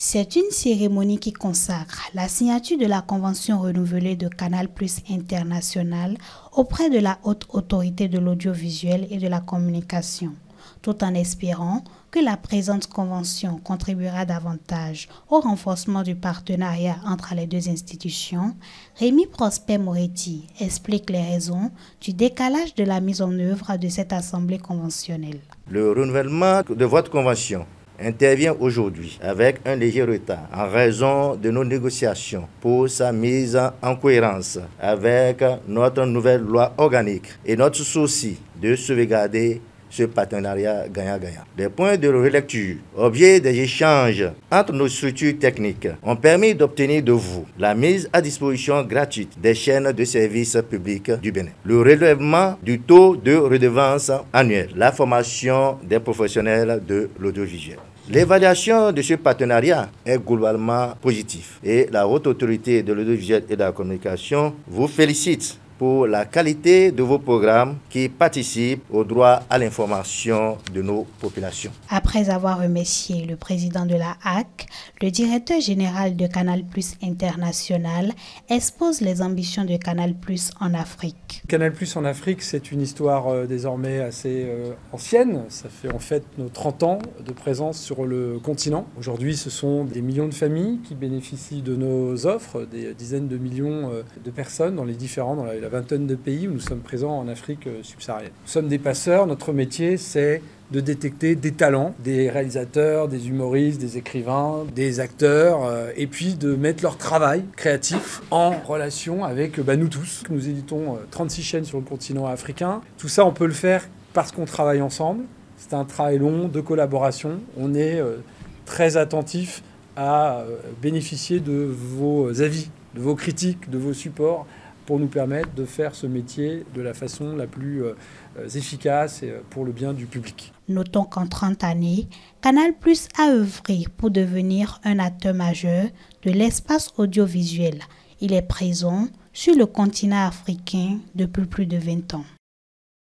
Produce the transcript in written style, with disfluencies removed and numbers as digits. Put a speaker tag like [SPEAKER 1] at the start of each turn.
[SPEAKER 1] C'est une cérémonie qui consacre la signature de la convention renouvelée de Canal+ International auprès de la Haute Autorité de l'Audiovisuel et de la Communication, tout en espérant que la présente convention contribuera davantage au renforcement du partenariat entre les deux institutions. Rémi Prosper Moretti explique les raisons du décalage de la mise en œuvre de cette assemblée conventionnelle.
[SPEAKER 2] Le renouvellement de votre convention intervient aujourd'hui avec un léger retard en raison de nos négociations pour sa mise en cohérence avec notre nouvelle loi organique et notre souci de sauvegarder ce partenariat gagnant-gagnant. Des points de relecture, objets des échanges entre nos structures techniques, ont permis d'obtenir de vous la mise à disposition gratuite des chaînes de services publics du Bénin, le relèvement du taux de redevance annuel, la formation des professionnels de l'audiovisuel. L'évaluation de ce partenariat est globalement positive et la Haute Autorité de l'Audiovisuel et de la Communication vous félicite pour la qualité de vos programmes qui participent au droit à l'information de nos populations.
[SPEAKER 1] Après avoir remercié le président de la HAC, le directeur général de Canal+ International expose les ambitions de Canal+ en Afrique.
[SPEAKER 3] Canal+ en Afrique, c'est une histoire désormais assez ancienne. Ça fait en fait nos 30 ans de présence sur le continent. Aujourd'hui, ce sont des millions de familles qui bénéficient de nos offres, des dizaines de millions de personnes dans la vingtaine de pays où nous sommes présents en Afrique subsaharienne. Nous sommes des passeurs, notre métier c'est de détecter des talents, des réalisateurs, des humoristes, des écrivains, des acteurs, et puis de mettre leur travail créatif en relation avec nous tous. Nous éditons 36 chaînes sur le continent africain. Tout ça, on peut le faire parce qu'on travaille ensemble. C'est un travail long de collaboration. On est très attentif à bénéficier de vos avis, de vos critiques, de vos supports, pour nous permettre de faire ce métier de la façon la plus efficace et pour le bien du public.
[SPEAKER 1] Notons qu'en 30 années, Canal+ a œuvré pour devenir un acteur majeur de l'espace audiovisuel. Il est présent sur le continent africain depuis plus de 20 ans.